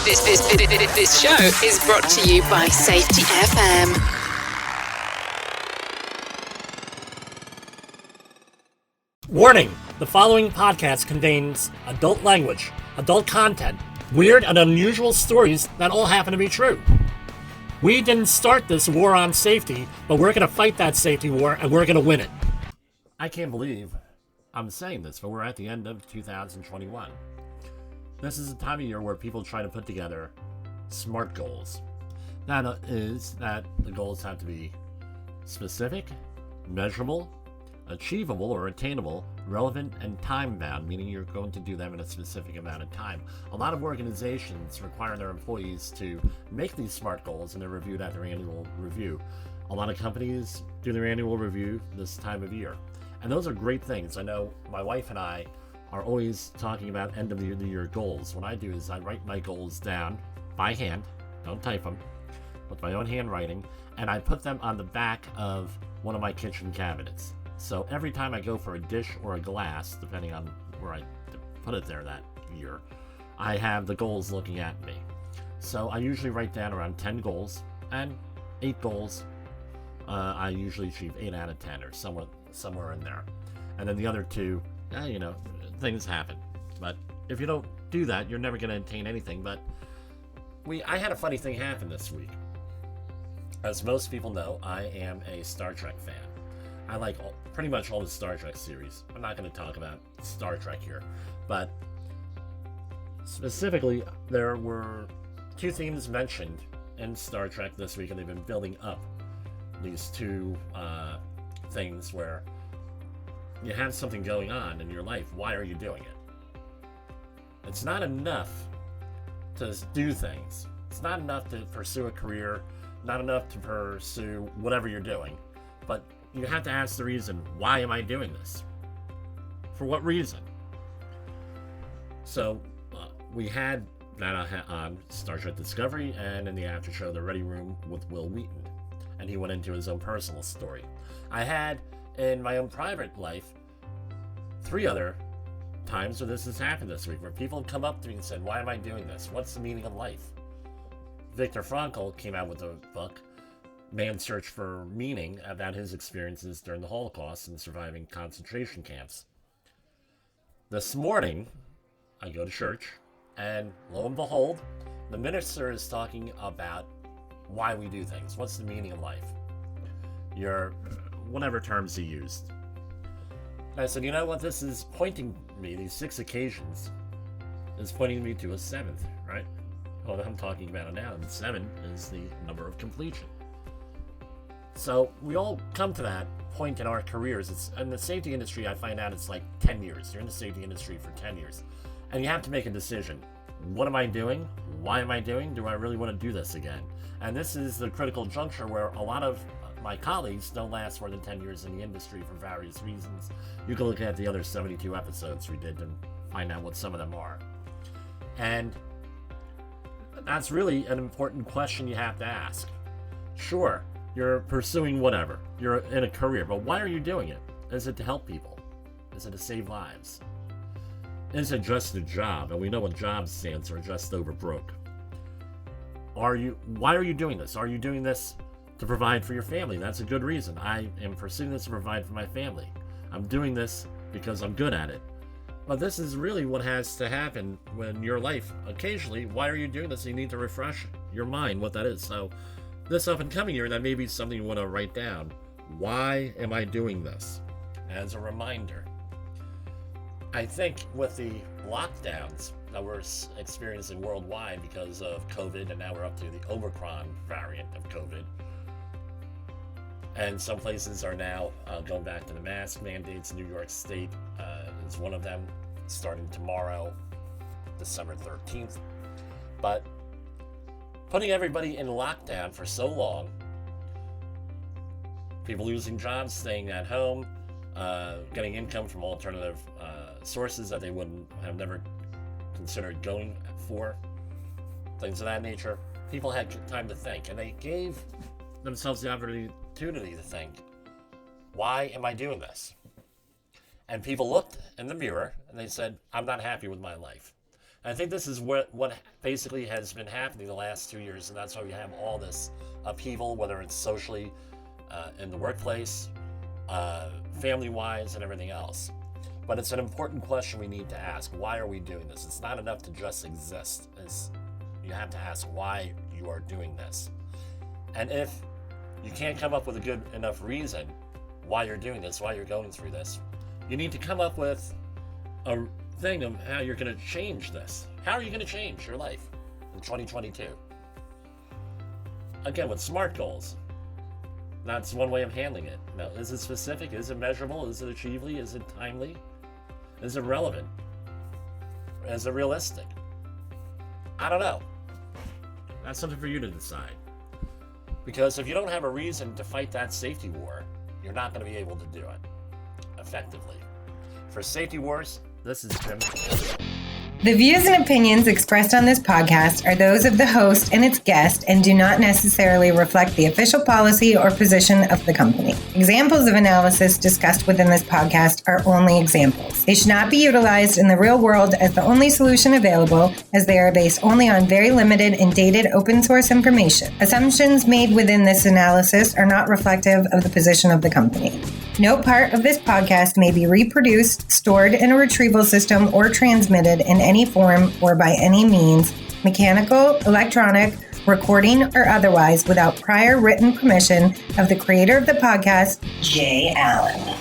This show is brought to you by Safety FM. Warning! The following podcast contains adult language, adult content, weird and unusual stories that all happen to be true. We didn't start this war on safety, but we're going to fight that safety war and we're going to win it. I can't believe I'm saying this, but we're at the end of 2021. This is a time of year where people try to put together SMART goals. That is that the goals have to be specific, measurable, achievable or attainable, relevant, and time-bound, meaning you're going to do them in a specific amount of time. A lot of organizations require their employees to make these SMART goals, and they're reviewed at their annual review. A lot of companies do their annual review this time of year. And those are great things. I know my wife and I are always talking about end of the year goals. What I do is I write my goals down by hand, don't type them, with my own handwriting, and I put them on the back of one of my kitchen cabinets. So every time I go for a dish or a glass, depending on where I put it there that year, I have the goals looking at me. So I usually write down around 10 goals, and 8 goals I usually achieve 8 out of 10 or somewhere in there. And then the other 2, things happen. But if you don't do that, you're never going to attain anything. But I had a funny thing happen this week. As most people know, I am a Star Trek fan. I like pretty much all the Star Trek series. I'm not going to talk about Star Trek here, but specifically, there were 2 themes mentioned in Star Trek this week, and they've been building up these 2 things where you have something going on in your life. Why are you doing it? It's not enough to do things. It's not enough to pursue a career, not enough to pursue whatever you're doing, but you have to ask the reason, why am I doing this? For what reason? So, we had that on Star Trek Discovery, and in the after show, The Ready Room with Will Wheaton, and he went into his own personal story. I had, in my own private life, 3 other times where this has happened this week, where people have come up to me and said, why am I doing this? What's the meaning of life? Viktor Frankl came out with a book, Man's Search for Meaning, about his experiences during the Holocaust and surviving concentration camps. This morning, I go to church, and lo and behold, the minister is talking about why we do things. What's the meaning of life? Whatever terms he used. And I said, you know what, this is pointing me, these 6 occasions, is pointing me to a 7th, right? Well, I'm talking about it now, and 7 is the number of completion. So we all come to that point in our careers. It's in the safety industry, I find out it's like 10 years. You're in the safety industry for 10 years. And you have to make a decision. What am I doing? Why am I doing? Do I really want to do this again? And this is the critical juncture where a lot of my colleagues don't last more than 10 years in the industry for various reasons. You can look at the other 72 episodes we did to find out what some of them are. And that's really an important question you have to ask. Sure, you're pursuing whatever. You're in a career, but why are you doing it? Is it to help people? Is it to save lives? Is it just a job? And we know what job stands for, just over broke. Why are you doing this? Are you doing this to provide for your family? That's a good reason. I am pursuing this to provide for my family. I'm doing this because I'm good at it. But this is really what has to happen when your life, occasionally, why are you doing this? You need to refresh your mind what that is. So this up and coming year, that may be something you want to write down. Why am I doing this? As a reminder. I think with the lockdowns that we're experiencing worldwide because of COVID, and now we're up to the Omicron variant of COVID, and some places are now going back to the mask mandates. New York State is one of them, starting tomorrow, December 13th. But putting everybody in lockdown for so long, people losing jobs, staying at home, getting income from alternative sources that they wouldn't have never considered going for, things of that nature. People had time to think, and they gave themselves the opportunity to think, why am I doing this? And people looked in the mirror and they said, I'm not happy with my life. I think this is what basically has been happening the last 2 years, and that's why we have all this upheaval, whether it's socially, in the workplace, family-wise, and everything else. But it's an important question we need to ask. Why are we doing this? It's not enough to just exist. You have to ask why you are doing this. And if you can't come up with a good enough reason why you're doing this, why you're going through this, you need to come up with a thing of how you're going to change this. How are you going to change your life in 2022? Again, with SMART goals. That's one way of handling it. Now, is it specific? Is it measurable? Is it achievable? Is it timely? Is it relevant? Is it realistic? I don't know. That's something for you to decide. Because if you don't have a reason to fight that safety war, you're not going to be able to do it effectively. For Safety Wars, this is Jim. The views and opinions expressed on this podcast are those of the host and its guest and do not necessarily reflect the official policy or position of the company. Examples of analysis discussed within this podcast are only examples. They should not be utilized in the real world as the only solution available, as they are based only on very limited and dated open source information. Assumptions made within this analysis are not reflective of the position of the company. No part of this podcast may be reproduced, stored in a retrieval system, or transmitted in any form or by any means, mechanical, electronic, recording, or otherwise, without prior written permission of the creator of the podcast, Jay Allen.